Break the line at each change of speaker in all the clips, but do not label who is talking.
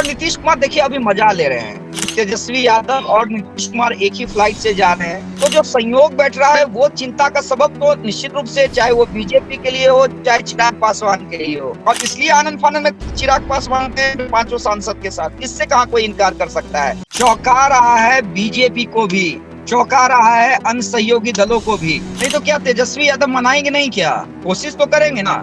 और नीतीश कुमार देखिए अभी मजा ले रहे हैं। तेजस्वी यादव और नीतीश कुमार एक ही फ्लाइट से जा रहे हैं, तो जो संयोग बैठ रहा है वो चिंता का सबब तो निश्चित रूप से चाहे वो बीजेपी के लिए हो चाहे चिराग पासवान के लिए हो, और इसलिए आनंद फानंद में चिराग पासवान के 5 सांसद के साथ, इससे कहाँ कोई इनकार कर सकता है। चौंका रहा है बीजेपी को भी, चौंका रहा है अन्य सहयोगी दलों को भी। नहीं तो क्या तेजस्वी यादव मनाएंगे नहीं? क्या कोशिश तो करेंगे ना,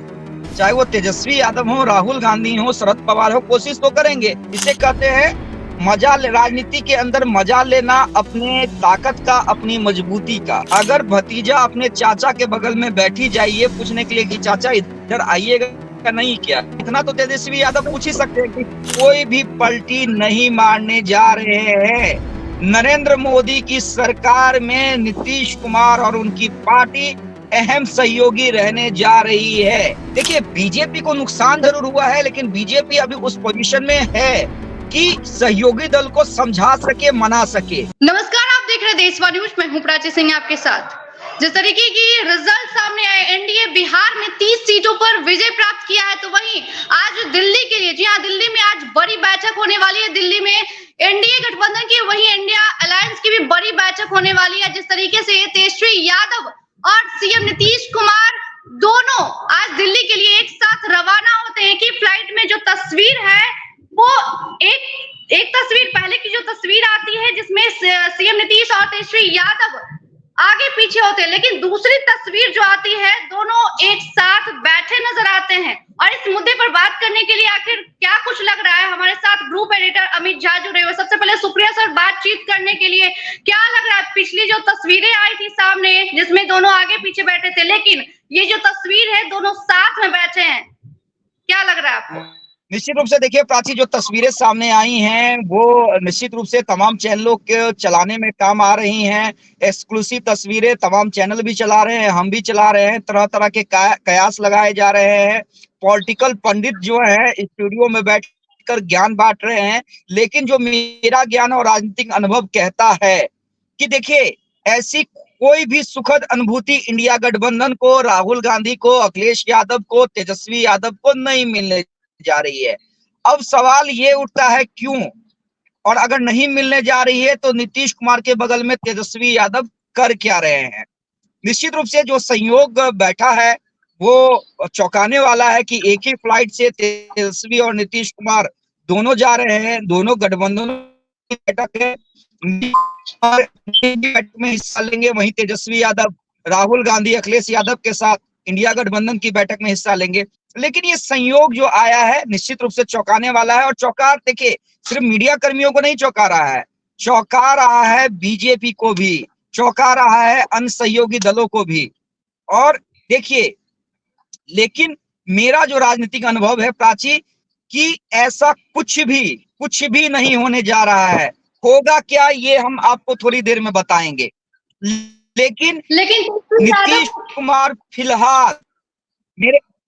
चाहे वो तेजस्वी यादव हो, राहुल गांधी हो, शरद पवार हो, कोशिश तो करेंगे। इसे कहते हैं मजा, राजनीति के अंदर मजा लेना अपने ताकत का, अपनी मजबूती का। अगर भतीजा अपने चाचा के बगल में बैठी जाइए पूछने के लिए कि चाचा इधर आइएगा नहीं, क्या इतना तो तेजस्वी यादव पूछ ही सकते हैं कि कोई भी पलटी नहीं मारने जा रहे हैं। नरेंद्र मोदी की सरकार में नीतीश कुमार और उनकी पार्टी अहम सहयोगी रहने जा रही है। देखिए बीजेपी को नुकसान जरूर हुआ है, लेकिन बीजेपी अभी उस पोजीशन में है कि सहयोगी दल को समझा सके, मना सके।
नमस्कार, आप देख रहे हैं देशवाणी न्यूज, मैं हूं प्राची सिंह आपके साथ। जिस तरीके की रिजल्ट सामने आए, एनडीए बिहार में 30 सीटों पर विजय प्राप्त किया है, तो वहीं आज दिल्ली के लिए, जी हाँ, दिल्ली में आज बड़ी बैठक होने वाली है। दिल्ली में एनडीए गठबंधन की, वहीं इंडिया अलायंस की भी बड़ी बैठक होने वाली है। जिस तरीके से तेजस्वी यादव और सीएम नीतीश कुमार दोनों आज दिल्ली के लिए एक साथ रवाना होते हैं कि फ्लाइट में जो तस्वीर है वो एक तस्वीर, पहले की जो तस्वीर आती है जिसमें सीएम नीतीश और तेजस्वी यादव आगे पीछे होते हैं, लेकिन दूसरी तस्वीर जो आती है दोनों एक साथ बैठे नजर आते हैं। और इस मुद्दे पर बात करने के लिए आखिर क्या कुछ लग रहा है, हमारे साथ ग्रुप एडिटर अमित झा जुड़े हुए। सबसे पहले सुप्रिया सर, बातचीत करने के लिए क्या लग रहा है? पिछली जो तस्वीरें आई थी सामने जिसमें दोनों आगे पीछे बैठे थे, लेकिन ये जो तस्वीर है दोनों साथ में बैठे हैं, क्या लग रहा है आपको?
निश्चित रूप से देखिए प्राची, जो तस्वीरें सामने आई हैं वो निश्चित रूप से तमाम चैनलों के चलाने में काम आ रही हैं। एक्सक्लूसिव तस्वीरें तमाम चैनल भी चला रहे हैं, हम भी चला रहे हैं, तरह तरह के कयास लगाए जा रहे हैं। पॉलिटिकल पंडित जो है स्टूडियो में बैठकर ज्ञान बांट रहे हैं, लेकिन जो मेरा ज्ञान और राजनीतिक अनुभव कहता है कि देखिए ऐसी कोई भी सुखद अनुभूति इंडिया गठबंधन को, राहुल गांधी को, अखिलेश यादव को, तेजस्वी यादव को नहीं मिलने जा रही है। अब सवाल ये उठता है क्यों, और अगर नहीं मिलने जा रही है तो नीतीश कुमार के बगल में तेजस्वी यादव कर क्या रहे हैं। निश्चित रूप से जो संयोग बैठा है वो चौंकाने वाला है कि एक ही फ्लाइट से तेजस्वी और नीतीश कुमार दोनों जा रहे हैं, दोनों गठबंधन की बैठक है, बैठक में हिस्सा लेंगे। वहीं तेजस्वी यादव राहुल गांधी अखिलेश यादव के साथ इंडिया गठबंधन की बैठक में हिस्सा लेंगे। लेकिन ये संयोग जो आया है निश्चित रूप से चौंकाने वाला है, और चौंका देखिए सिर्फ मीडिया कर्मियों को नहीं चौंका रहा है, चौंका रहा है बीजेपी को भी, चौंका रहा है अन्य सहयोगी दलों को भी। और देखिए, लेकिन मेरा जो राजनीतिक अनुभव है प्राची, कि ऐसा कुछ भी नहीं होने जा रहा है। होगा क्या ये हम आपको थोड़ी देर में बताएंगे, लेकिन नीतीश कुमार फिलहाल,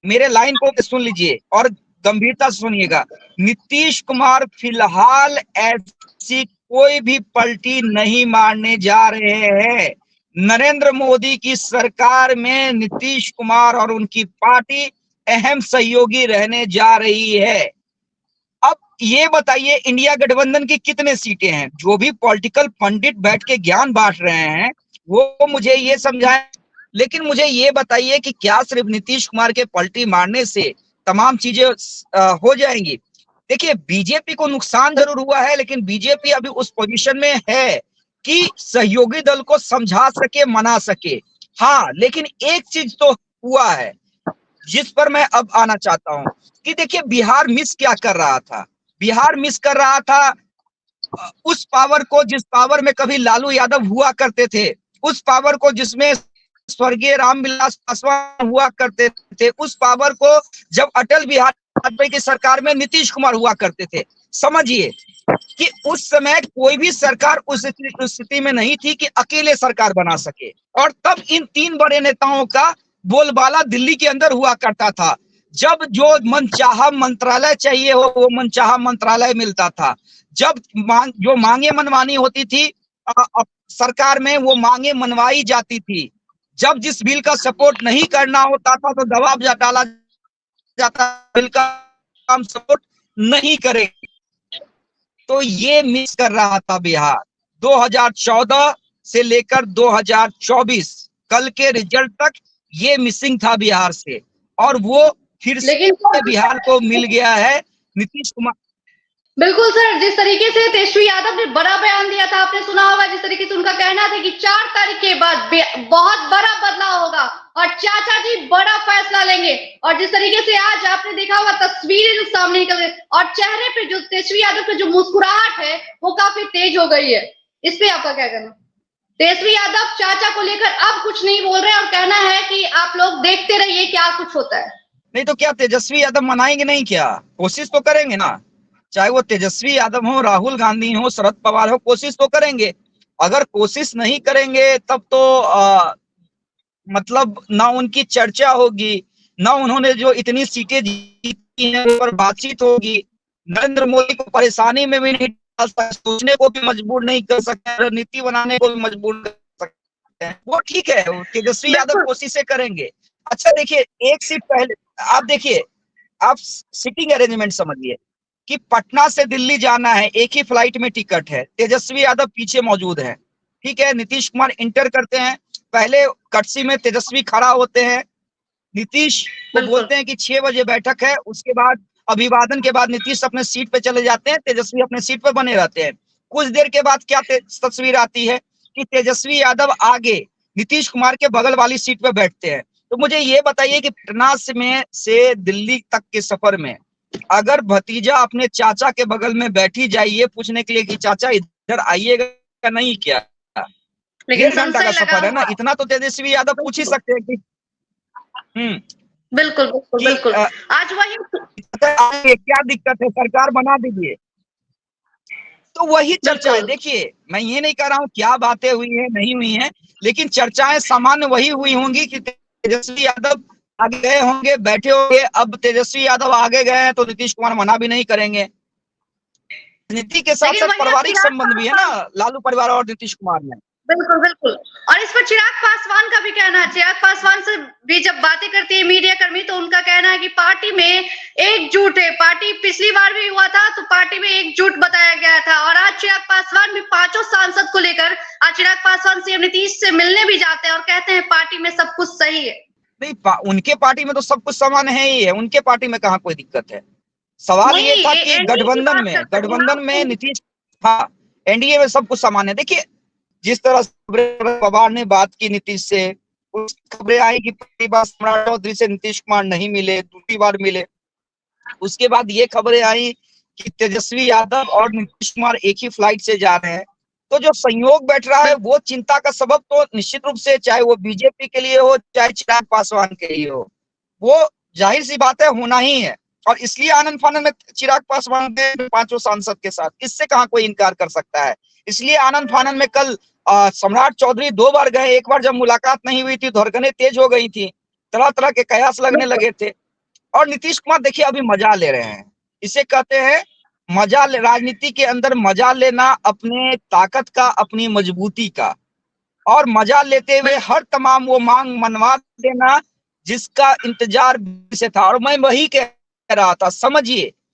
मेरे लाइन को सुन लीजिए और गंभीरता से सुनिएगा। नीतीश कुमार फिलहाल ऐसी कोई भी पलटी नहीं मारने जा रहे हैं। नरेंद्र मोदी की सरकार में नीतीश कुमार और उनकी पार्टी अहम सहयोगी रहने जा रही है। अब ये बताइए इंडिया गठबंधन की कितने सीटें हैं? जो भी पॉलिटिकल पंडित बैठ के ज्ञान बांट रहे हैं वो मुझे ये समझाएं, लेकिन मुझे ये बताइए कि क्या सिर्फ नीतीश कुमार के पलटी मारने से तमाम चीजें हो जाएंगी? देखिए बीजेपी को नुकसान जरूर हुआ है, लेकिन बीजेपी अभी उस पोजीशन में है कि सहयोगी दल को समझा सके, मना सके। हाँ, लेकिन एक चीज तो हुआ है जिस पर मैं अब आना चाहता हूं कि देखिए बिहार मिस क्या कर रहा था। बिहार मिस कर रहा था उस पावर को जिस पावर में कभी लालू यादव हुआ करते थे, उस पावर को जिसमें स्वर्गीय रामविलास पासवान हुआ करते थे, उस पावर को जब अटल बिहारी वाजपेयी की सरकार में नीतीश कुमार हुआ करते थे। समझिए कि उस समय कोई भी सरकार उस स्थिति में नहीं थी कि अकेले सरकार बना सके, और तब इन तीन बड़े नेताओं का बोलबाला दिल्ली के अंदर हुआ करता था। जब जो मनचाहा मंत्रालय चाहिए हो वो मनचाहा मंत्रालय मिलता था, जब जो मांगे मनमानी होती थी सरकार में वो मांगे मनवाई जाती थी, जब जिस बिल का सपोर्ट नहीं करना होता था तो दबाव डाला जाता, बिल का हम सपोर्ट नहीं करेंगे। तो ये मिस कर रहा था बिहार 2014 से लेकर 2024 कल के रिजल्ट तक, ये मिसिंग था बिहार से, और वो फिर
लेकिन
से बिहार को मिल गया है नीतीश कुमार।
बिल्कुल सर, जिस तरीके से तेजस्वी यादव ने बड़ा बयान दिया था, आपने सुना होगा, जिस तरीके से उनका कहना था कि 4 तारीख के बाद बहुत बड़ा बदलाव होगा और चाचा जी बड़ा फैसला लेंगे, और जिस तरीके से आज आपने देखा होगा तस्वीरें जो सामने निकल गई और चेहरे पे जो तेजस्वी यादव की जो मुस्कुराहट है वो काफी तेज हो गई है। इस पे आपका क्या कहना? तेजस्वी यादव चाचा को लेकर अब कुछ नहीं बोल रहे और कहना है कि आप लोग देखते रहिए क्या कुछ होता है।
नहीं तो क्या तेजस्वी यादव मनाएंगे नहीं? क्या कोशिश तो करेंगे ना, चाहे वो तेजस्वी यादव हो, राहुल गांधी हो, शरद पवार हो, कोशिश तो करेंगे। अगर कोशिश नहीं करेंगे तब तो मतलब ना उनकी चर्चा होगी, ना उन्होंने जो इतनी सीटें जीती हैं उस पर बातचीत होगी, नरेंद्र मोदी को परेशानी में भी नहीं डाल सकते, सोचने को भी मजबूर नहीं कर सकते, रणनीति बनाने को भी मजबूर कर सकते हैं। वो ठीक है, तेजस्वी यादव कोशिशें करेंगे। अच्छा देखिए, एक सीट पहले आप देखिए, आप सिटिंग अरेंजमेंट समझिए कि पटना से दिल्ली जाना है, एक ही फ्लाइट में टिकट है, तेजस्वी यादव पीछे मौजूद है, ठीक है। नीतीश कुमार इंटर करते हैं, पहले कटसी में तेजस्वी खड़ा होते हैं, नीतीश को बोलते हैं कि 6 बजे बैठक है, उसके बाद अभिवादन के बाद नीतीश अपने सीट पे चले जाते हैं, तेजस्वी अपने सीट पे बने रहते हैं। कुछ देर के बाद क्या तस्वीर आती है कि तेजस्वी यादव आगे नीतीश कुमार के बगल वाली सीट पे बैठते हैं। तो मुझे ये बताइए कि पटना से दिल्ली तक के सफर में अगर भतीजा अपने चाचा के बगल में बैठी जाए ये पूछने के लिए कि चाचा इधर आइएगा नहीं क्या,
लेकिन
1.5 घंटा का सफर है ना, इतना तो तेजस्वी यादव पूछ ही सकते हैं कि
बिल्कुल बिल्कुल बिल्कुल। आज वही
क्या दिक्कत है, सरकार बना दीजिए, तो वही चर्चा है। देखिए, मैं ये नहीं कह रहा हूँ क्या बातें हुई है नहीं हुई है, लेकिन चर्चाएं सामान्य वही हुई होंगी कि तेजस्वी यादव आगे गए होंगे, बैठे होंगे। अब तेजस्वी यादव आगे गए हैं तो नीतीश कुमार मना भी नहीं करेंगे। नीति के साथ साथ पारिवारिक संबंध भी है ना लालू परिवार और नीतीश कुमार में।
बिल्कुल बिल्कुल। और इस पर चिराग पासवान का भी कहना है, चिराग पासवान से भी जब बातें करती है मीडिया कर्मी तो उनका कहना है कि पार्टी में एकजुट है, पार्टी पिछली बार भी हुआ था तो पार्टी में एकजुट बताया गया था, और आज चिराग पासवान भी 5 सांसद को लेकर आज चिराग पासवान सीएम नीतीश से मिलने भी जाते हैं और कहते हैं पार्टी में सब कुछ सही है।
नहीं, उनके पार्टी में तो सब कुछ समान है ही है, उनके पार्टी में कहाँ कोई दिक्कत है। सवाल ये था कि गठबंधन में नीतीश, हाँ एनडीए में सब कुछ समान है। देखिए, जिस तरह पवार ने बात की नीतीश से, उस खबरें आई कि पहली बार सम्राट चौधरी से नीतीश कुमार नहीं मिले, दूसरी बार मिले। उसके बाद ये खबरें आई कि तेजस्वी यादव और नीतीश कुमार एक ही फ्लाइट से जा रहे हैं। तो जो संयोग बैठ रहा है वो चिंता का सबब तो निश्चित रूप से चाहे वो बीजेपी के लिए हो चाहे चिराग पासवान के लिए हो, वो जाहिर सी बात है होना ही है। और इसलिए आनंद फानंद में चिराग पासवान के 5 सांसद के साथ, इससे कहाँ कोई इनकार कर सकता है। इसलिए आनंद फानंद में कल सम्राट चौधरी 2 बार गए, एक बार जब मुलाकात नहीं हुई थी धड़कनें तेज हो गई थी, तरह तरह के कयास लगने लगे थे। और नीतीश कुमार देखिए अभी मजा ले रहे हैं, इसे कहते हैं मजा, राजनीति के अंदर मजा लेना, अपने ताकत का, अपनी मजबूती का, और मजा लेते हुए हर तमाम वो मांग मनवा देना जिसका इंतजार से था। और मैं वही कह रहा था, समझिए